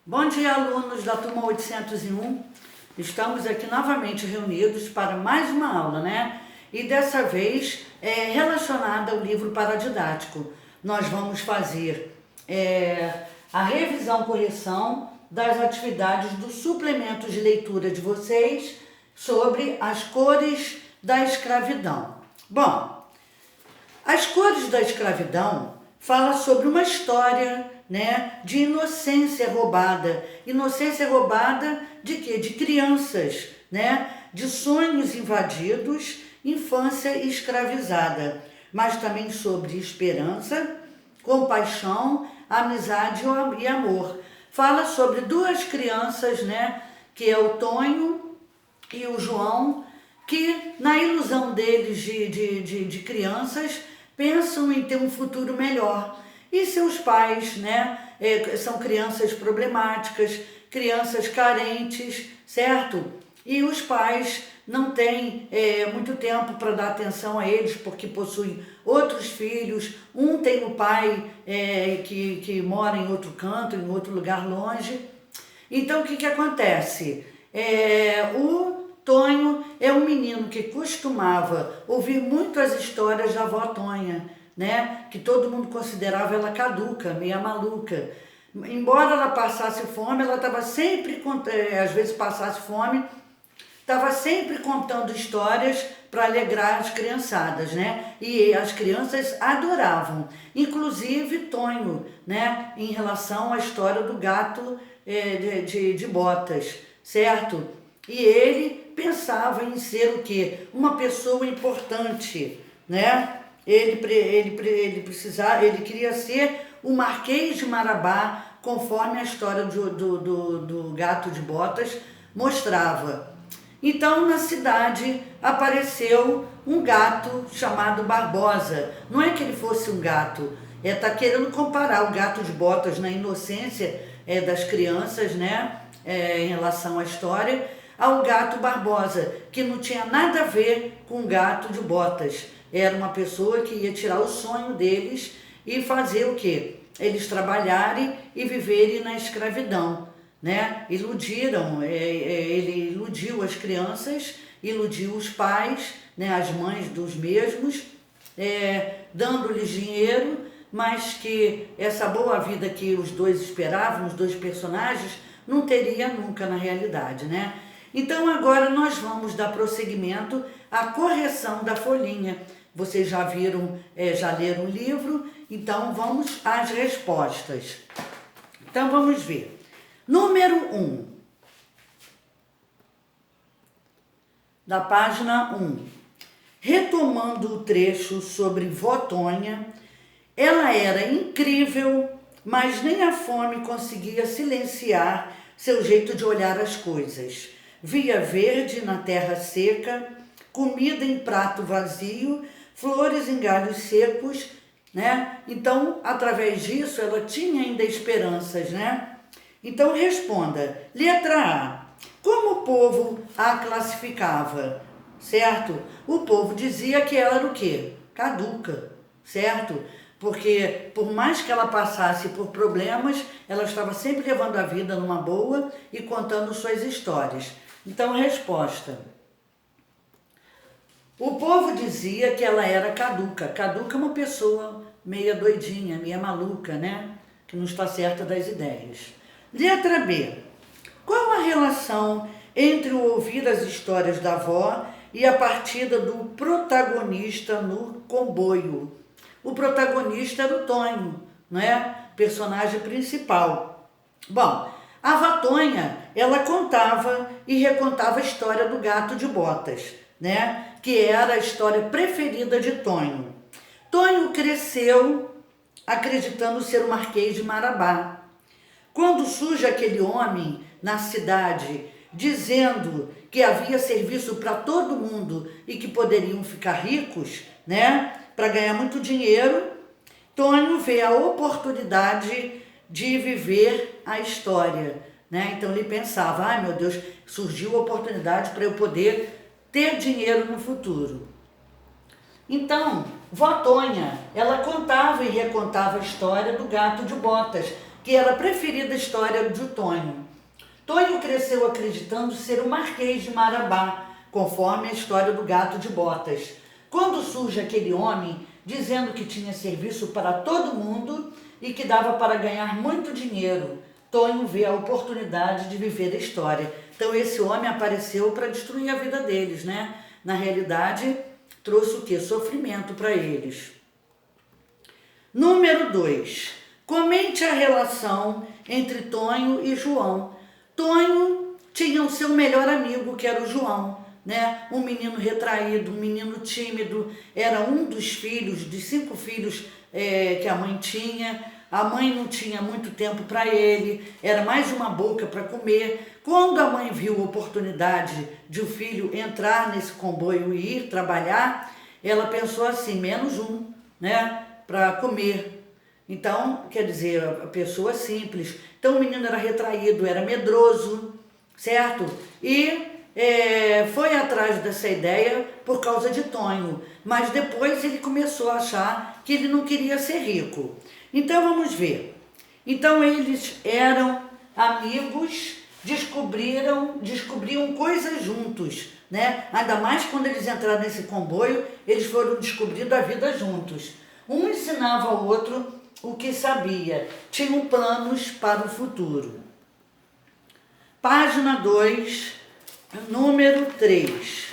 Bom dia, alunos da turma 801. Estamos aqui novamente reunidos para mais uma aula, né? E dessa vez é relacionada ao livro paradidático. Nós vamos fazer a revisão, correção das atividades do suplemento de leitura de vocês sobre as cores da escravidão. Bom, as cores da escravidão fala sobre uma história, né, de inocência roubada. Inocência roubada de quê? De crianças, né? De sonhos invadidos, infância escravizada. Mas também sobre esperança, compaixão, amizade e amor. Fala sobre duas crianças, né? Que é o Tonho e o João, que na ilusão deles de crianças pensam em ter um futuro melhor. E seus pais, né, são crianças problemáticas, crianças carentes, certo? E os pais não têm muito tempo para dar atenção a eles, porque possuem outros filhos. Um tem o pai que mora em outro canto, em outro lugar longe. Então, o que acontece? O Tonho é um menino que costumava ouvir muito as histórias da avó Tonha, né? Que todo mundo considerava ela caduca, meia maluca. Embora ela passasse fome, ela estava sempre, às vezes passasse fome, estava sempre contando histórias para alegrar as criançadas, né? E as crianças adoravam, inclusive Tonho, né? Em relação à história do gato de botas, certo? E ele pensava em ser o quê? Uma pessoa importante, né? Ele queria ser o Marquês de Marabá, conforme a história do gato de botas mostrava. Então, na cidade, apareceu um gato chamado Barbosa. Não é que ele fosse um gato, tá querendo comparar o gato de botas na inocência das crianças, né? Em relação à história, ao gato Barbosa, que não tinha nada a ver com o gato de botas. Era uma pessoa que ia tirar o sonho deles e fazer o quê? Eles trabalharem e viverem na escravidão, né? Iludiram, ele iludiu as crianças, iludiu os pais, né? As mães dos mesmos, dando-lhes dinheiro, mas que essa boa vida que os dois esperavam, os dois personagens, não teria nunca na realidade, né? Então agora nós vamos dar prosseguimento à correção da folhinha. Vocês já viram, já leram o livro, então vamos às respostas. Então vamos ver. Número 1, da página 1. Retomando o trecho sobre Vó Tonha, ela era incrível, mas nem a fome conseguia silenciar seu jeito de olhar as coisas. Via verde na terra seca, comida em prato vazio, flores em galhos secos, né? Então, através disso, ela tinha ainda esperanças, né? Então, responda. Letra A. Como o povo a classificava, certo? O povo dizia que ela era o quê? Caduca, certo? Porque, por mais que ela passasse por problemas, ela estava sempre levando a vida numa boa e contando suas histórias. Então, resposta. O povo dizia que ela era caduca. Caduca é uma pessoa meia doidinha, meia maluca, né? Que não está certa das ideias. Letra B. Qual a relação entre o ouvir as histórias da avó e a partida do protagonista no comboio? O protagonista era o Tonho, né? Personagem principal. Bom, a avó Tonha, ela contava e recontava a história do gato de botas, né? Que era a história preferida de Tonho. Tonho cresceu acreditando ser o Marquês de Marabá. Quando surge aquele homem na cidade dizendo que havia serviço para todo mundo e que poderiam ficar ricos, né? Para ganhar muito dinheiro, Tonho vê a oportunidade de viver a história, né? Então ele pensava, ai meu Deus, surgiu a oportunidade para eu poder ter dinheiro no futuro. Então, Vó Tonha, ela contava e recontava a história do gato de botas, que era a preferida história de Tonho. Tonho cresceu acreditando ser o Marquês de Marabá, conforme a história do gato de botas. Quando surge aquele homem dizendo que tinha serviço para todo mundo e que dava para ganhar muito dinheiro, Tonho vê a oportunidade de viver a história. Então esse homem apareceu para destruir a vida deles, né? Na realidade, trouxe o quê? Sofrimento para eles. Número 2. Comente a relação entre Tonho e João. Tonho tinha o seu melhor amigo, que era o João, né? Um menino retraído, um menino tímido, era um dos filhos, de 5 filhos que a mãe tinha. A mãe não tinha muito tempo para ele, era mais uma boca para comer. Quando a mãe viu a oportunidade de o filho entrar nesse comboio e ir trabalhar, ela pensou assim, menos um, né, para comer. Então, quer dizer, a pessoa simples. Então o menino era retraído, era medroso, certo? E foi atrás dessa ideia por causa de Tonho, mas depois ele começou a achar que ele não queria ser rico. Então vamos ver. Então eles eram amigos, descobriam coisas juntos, né? Ainda mais quando eles entraram nesse comboio, eles foram descobrindo a vida juntos. Um ensinava ao outro o que sabia, tinham planos para o futuro. Página 2, número 3.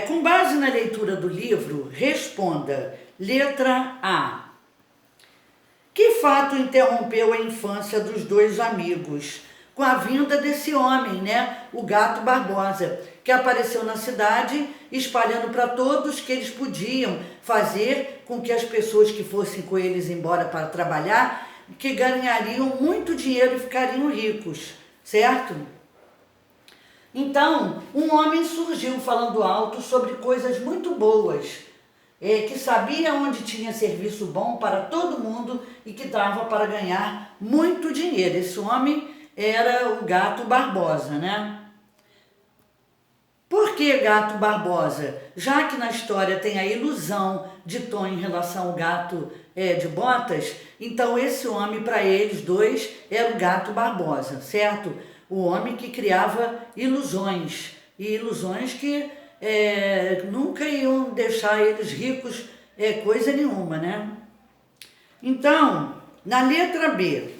Com base na leitura do livro, responda. Letra A. Que fato interrompeu a infância dos dois amigos? Com a vinda desse homem, né? O Gato Barbosa, que apareceu na cidade, espalhando para todos que eles podiam fazer com que as pessoas que fossem com eles embora para trabalhar, que ganhariam muito dinheiro e ficariam ricos, certo? Então, um homem surgiu falando alto sobre coisas muito boas, que sabia onde tinha serviço bom para todo mundo e que dava para ganhar muito dinheiro. Esse homem era o Gato Barbosa, né? Por que Gato Barbosa? Já que na história tem a ilusão de Tonho em relação ao gato de botas, então esse homem, para eles dois, era o Gato Barbosa, certo? O homem que criava ilusões, e ilusões que nunca iam deixar eles ricos, coisa nenhuma, né? Então, na letra B,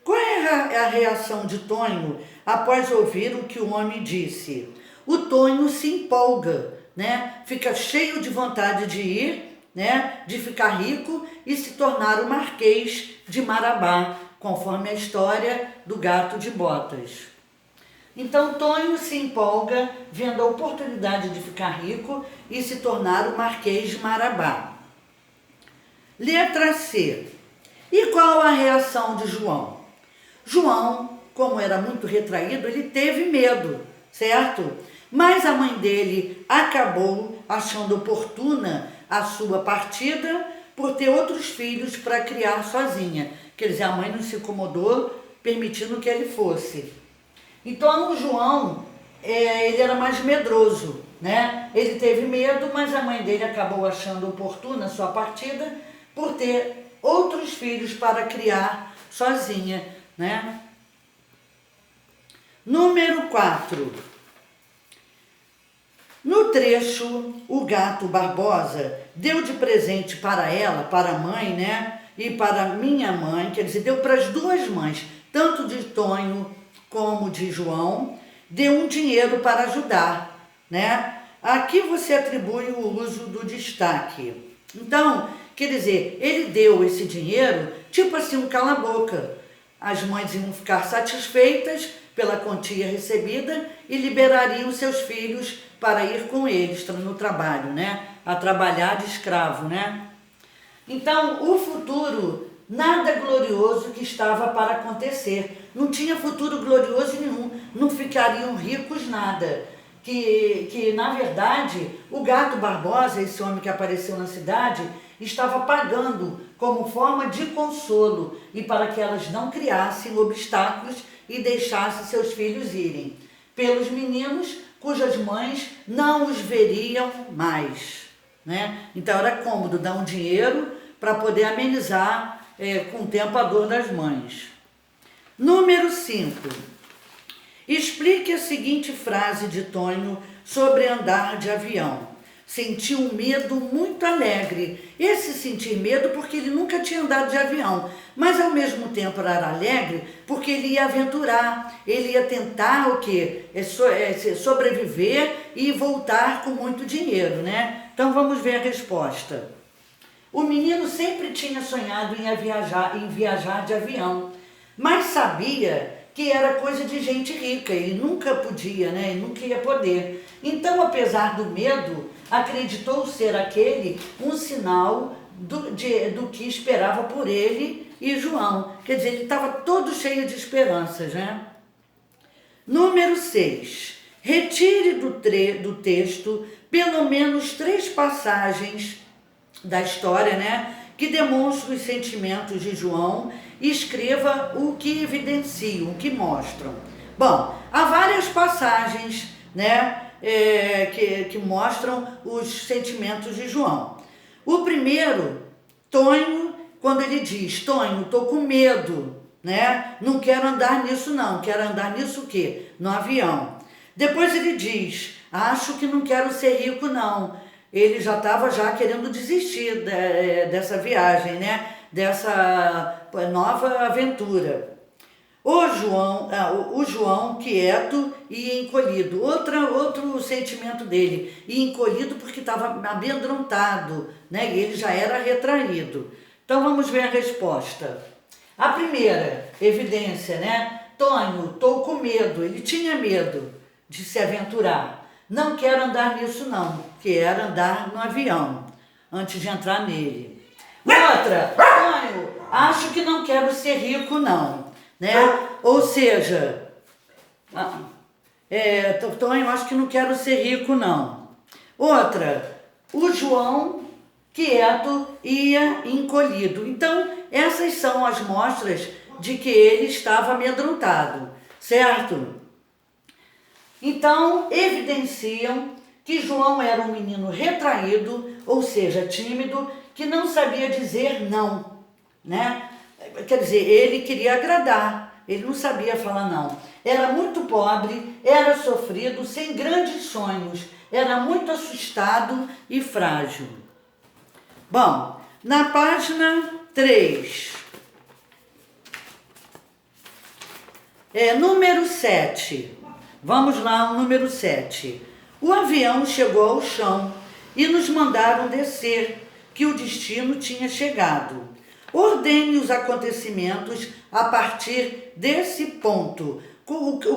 qual é a reação de Tonho após ouvir o que o homem disse? O Tonho se empolga, né? Fica cheio de vontade de ir, né? De ficar rico e se tornar o Marquês de Marabá, conforme a história do gato de botas. Então Tonho se empolga vendo a oportunidade de ficar rico e se tornar o Marquês de Marabá. Letra C. E qual a reação de João? João, como era muito retraído, ele teve medo, certo? Mas a mãe dele acabou achando oportuna a sua partida por ter outros filhos para criar sozinha. Quer dizer, a mãe não se incomodou, permitindo que ele fosse. Então o João, ele era mais medroso, né? Ele teve medo, mas a mãe dele acabou achando oportuna a sua partida por ter outros filhos para criar sozinha, né? Número 4. No trecho, o Gato Barbosa deu de presente para ela, para a mãe, né? E para minha mãe, quer dizer, deu para as duas mães, tanto de Tonho como de João, deu um dinheiro para ajudar, né? Aqui você atribui o uso do destaque. Então, quer dizer, ele deu esse dinheiro, tipo assim, um cala-boca. As mães iam ficar satisfeitas pela quantia recebida e liberariam seus filhos para ir com eles no trabalho, né? A trabalhar de escravo, né? Então, o futuro nada glorioso que estava para acontecer. Não tinha futuro glorioso nenhum, não ficariam ricos nada. Que na verdade, o Gato Barbosa, esse homem que apareceu na cidade, estava pagando como forma de consolo e para que elas não criassem obstáculos e deixassem seus filhos irem. Pelos meninos cujas mães não os veriam mais, né? Então era cômodo dar um dinheiro para poder amenizar com o tempo a dor das mães. Número 5. Explique a seguinte frase de Tonho sobre andar de avião. Senti um medo muito alegre. Esse sentir medo porque ele nunca tinha andado de avião, mas ao mesmo tempo era alegre porque ele ia aventurar, ele ia tentar o quê? Sobreviver e voltar com muito dinheiro, né? Então vamos ver a resposta. O menino sempre tinha sonhado em viajar de avião, mas sabia que era coisa de gente rica, ele nunca podia, né? Ele nunca ia poder. Então, apesar do medo, acreditou ser aquele um sinal do que esperava por ele e João. Quer dizer, ele estava todo cheio de esperanças, né? Número 6. Retire do texto pelo menos 3 passagens da história, né, que demonstram os sentimentos de João e escreva o que evidenciam, o que mostram. Bom, há várias passagens, né, que mostram os sentimentos de João. O primeiro, Tonho, quando ele diz, Tonho, estou com medo, né, não quero andar nisso não, quero andar nisso o quê? No avião. Depois ele diz, acho que não quero ser rico não. Ele já estava querendo desistir dessa viagem, né, dessa nova aventura. O João quieto e encolhido. Outro sentimento dele. E encolhido porque estava amedrontado, né? E ele já era retraído. Então vamos ver a resposta. A primeira evidência, né? Tonho, estou com medo. Ele tinha medo de se aventurar. Não quero andar nisso não. Quero andar no avião antes de entrar nele. Outra, Tonho, acho que não quero ser rico não. Né? Ou seja, Tonho, acho que não quero ser rico não. Outra, o João quieto e encolhido. Então, essas são as mostras de que ele estava amedrontado, certo? Então, evidenciam que João era um menino retraído, ou seja, tímido, que não sabia dizer não, né? Quer dizer, ele queria agradar, ele não sabia falar não. Era muito pobre, era sofrido, sem grandes sonhos, era muito assustado e frágil. Bom, na página 3, número 7, vamos lá, o número 7. O avião chegou ao chão e nos mandaram descer, que o destino tinha chegado. Ordene os acontecimentos a partir desse ponto.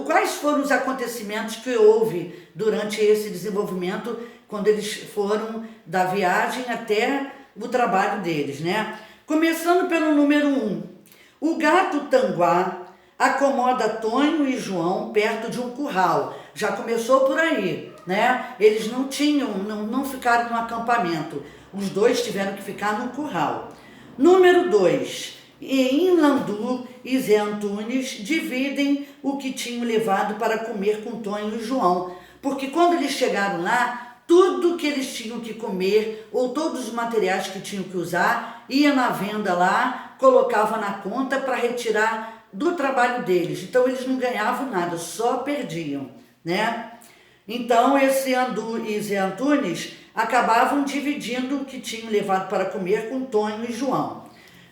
Quais foram os acontecimentos que houve durante esse desenvolvimento, quando eles foram da viagem até o trabalho deles, né? Começando pelo número 1. O gato Tanguá acomoda Tonho e João perto de um curral. Já começou por aí, né? Eles não ficaram no acampamento. Os dois tiveram que ficar no curral. Número 2. Inlandu e Zé Antunes dividem o que tinham levado para comer com Tonho e João. Porque quando eles chegaram lá, tudo que eles tinham que comer, ou todos os materiais que tinham que usar, ia na venda lá, colocava na conta para retirar do trabalho deles. Então eles não ganhavam nada, só perdiam, né? Então esse Andu e Zé Antunes acabavam dividindo o que tinham levado para comer com Tonho e João.